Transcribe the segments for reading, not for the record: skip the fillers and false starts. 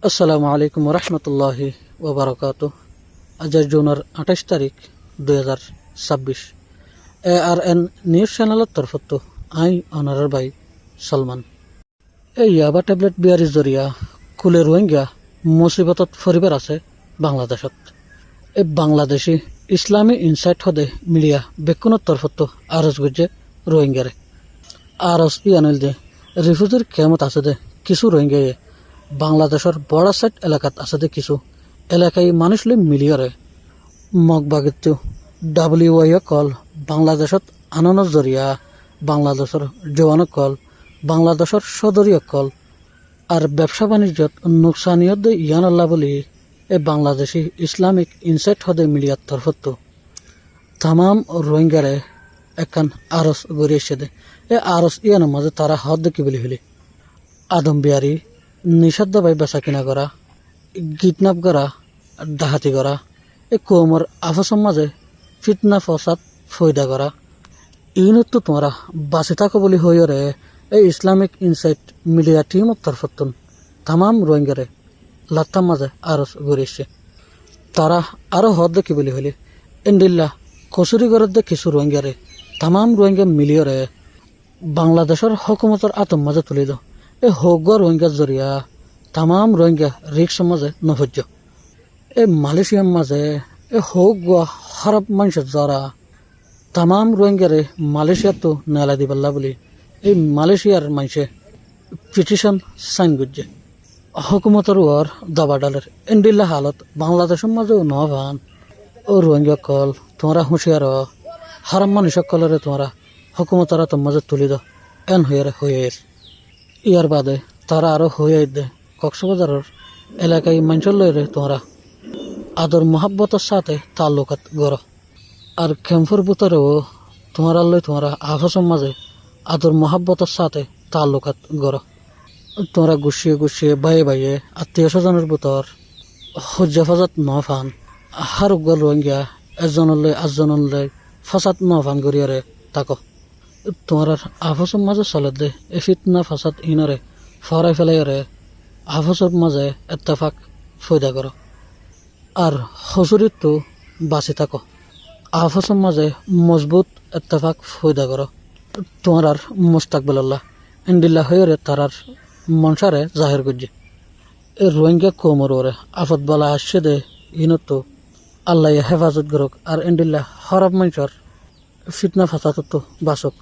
আসসালামু আলাইকুম রহমতুল্লাহি ওবরাকাত। আজ জুনের 28 তারিখ 2026। ARN নিউজ চ্যানেলের তরফত আই অনারের ভাই সলমান। এই ইয়াবা টেবলেট বিয়ারি জরিয়া কুলে রোহিঙ্গা মুসিবতত ফরিবার আছে বাংলাদেশত। এই বাংলাদেশি ইসলামী ইনসাইট হদে মিডিয়া বেকুনের তরফত আরজ গুজে রোহিঙ্গারে আরজ আনিল দে রিফিউজির কেমত আছে দে কিছু রোহিঙ্গায়ে বাংলাদেশের বড় সাইট এলাকাত আছে দে কিছু এলাকায় মানুষ লে মিলিয়রে মগবাগিত WIO কল বাংলাদেশত আনন্দ জরিয়া বাংলাদেশের জওয়ান কল বাংলাদেশের সদরীয় কল আর ব্যবসা বাণিজ্যত নোকসানিয়ত ইয়ান আল্লাহ বলি এ বাংলাদেশি ইসলামিক ইনসাইট হদে মিডিয়ার তরফত তামাম রোহিঙ্গারে একান আরস গড়িয়েছে দে এ আরস ইয়ানের মাঝে তারা হদ দেখি বলি হলি আদম বিহারি নিষাদ্দ বাই বেচা কিনা করা কিডন্যাপ করা ডাহাতি করা এ কোমর আফসর মাঝে ফিতনা ফসাদ ফয়দা করা ইউনিট তোমরা বাঁচি থাকো বলি হইরে এই ইসলামিক ইনসাইট মিডিয়া টিমর তরফতুন তামাম রোহিঙ্গারে লাত্তার মাঝে আরস গড়িয়েছে তারা আরো হদ দেখি বলি হলি ইন্দিল্লা কচুরি ঘরের দে কিছু রোহিঙ্গারে তামাম রোহিঙ্গা মিলিয়রে বাংলাদেশের হকুমতের আতম মাঝে তুলি দাও এ হোক রোহিঙ্গার জরিয়া তামাম রোহিঙ্গা রিক্স মাঝে নভজ্য এ মালয়েশিয়ার মাঝে এ হোক খারাপ মানুষের যারা তামাম রোহিঙ্গারে মালয়েশিয়ার তো নেলা দিবাল্লা বলি এই মালয়েশিয়ার মানুষে পিটিশন সাইন করছে হকুমতের ওর দাবা ডালের ইন্ডিল্লা হালত বাংলাদেশের মাঝেও নভান ও রোহিঙ্গা কল তোমরা হুঁশিয়ার হারাম মানুষ কলরে তোমরা হকুমতারা তোর মাঝে তুলি দাও এন হয়ে ইয়ার বাদে তারা আরো হয়ে দে কক্সবাজারের এলাকায় মানুষের লইরে তোমরা আদর মহাব্বতের সাথে তাল্লুকাত গড় আর ক্যাম্পের ভিতরেও তোমরা লই তোমরা আফসের মাঝে আদর মহাব্বতের সাথে তাল্লুকাত গড় তোমরা গুছিয়ে বাইয়ে বাইয়ে আত্মীয় স্বজনের ভিতর হজ্জাফাজাত নফান হারুগল রোহিঙ্গা একজনলৈ আটজনলৈ ফাঁসাত নফান গড়িয়ারে তাকো তোমার আফসের মাঝে চলে দে এ ফিতনা ফাঁসাদ ইনরে ফরাই ফেলাইরে আফসের মাঝে এত্তেফাক ফয়দা করো আর হজুরিত তো বাঁচি থাকো আফসের মাঝে মজবুত এত্তেফাক ফয়দা করো তোমার আর মুস্তাকবিল্লাহ ইন্দিল্লা হয়ে তারার মনসারে জাহির করছে এ রোহিঙ্গা কোমর ওরে আফত বালা আসছে দে ইনত তো আল্লাহ হেফাজত করুক আর ইন্দিল্লা খারাপ মানুষের ফিতনা ফাঁসাত তো বাঁচক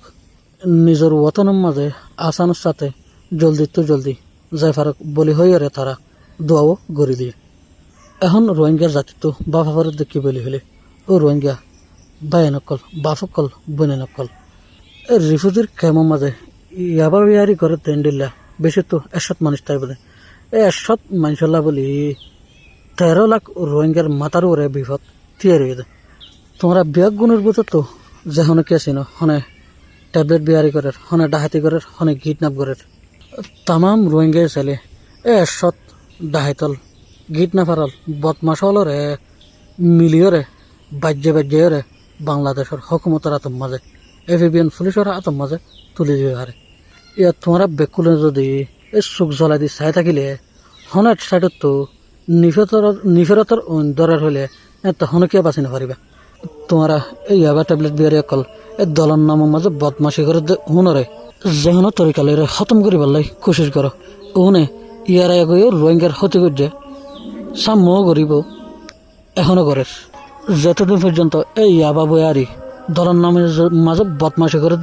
নিজের ওতনের মাঝে আসানোর সাথে জলদি যাই ফারক বলি হইরে তারা দোয়াও গড়ি দিয়ে এখন রোহিঙ্গার জাতি তো বাফাফারের দেখি বলি হলে ও রোহিঙ্গা বায়ে নকল বাফকল বনে নকল এ রিফিউজির কেমন মাঝে ইয়াবার ইয়ারি করে তেন্ডিল্লা বেশি তো 100 মানুষ তাই বলে এই 100 মানুষল্লা বলি 13 লাখ রোহিঙ্গার মাথার ওরে বিপদ তৈরি হয়ে যায় তোমরা বিয়াক গুণের ভিতর তো যেখানে কে আছিনো হনে ট্যাবলেট বিয়ারি করে হনে ডাহাতি করে হনে কিডন্যাপ করে তামাম রোহিঙ্গাই ছেলে এ সৎ ডাহাইতল কিডন্যাপারল বদমাসলরে মিলিয়রে বাজ্যে বাংলাদেশের হকুমতের আতম মাঝে এভিবিএন পুলিশের আতম মাঝে তুলি দিয়ে হারে ইয়াত তোমরা বেকুলে যদি এই চুক জ্বলাই দি চাই থাকিলে হনের সাইডত তো নিফেরতর দরার হলে তখন কিয় বাঁচি নাপারিবা তোমরা এই ইয়াবা ট্যাবলেট বিয়ারি অকল এই দলন নামের মাঝে বদমাসি করে হুনরে যেহনো তরিকালে খতম করি পারলাই কোশিশ করো উনে ইয়ার আগে রোহিঙ্গার ক্ষতি করছে সাম্য করিব এখনো করে যতদিন পর্যন্ত এই ইয়াবা বয়ারি দলন নামের মাঝে বদমাসি করে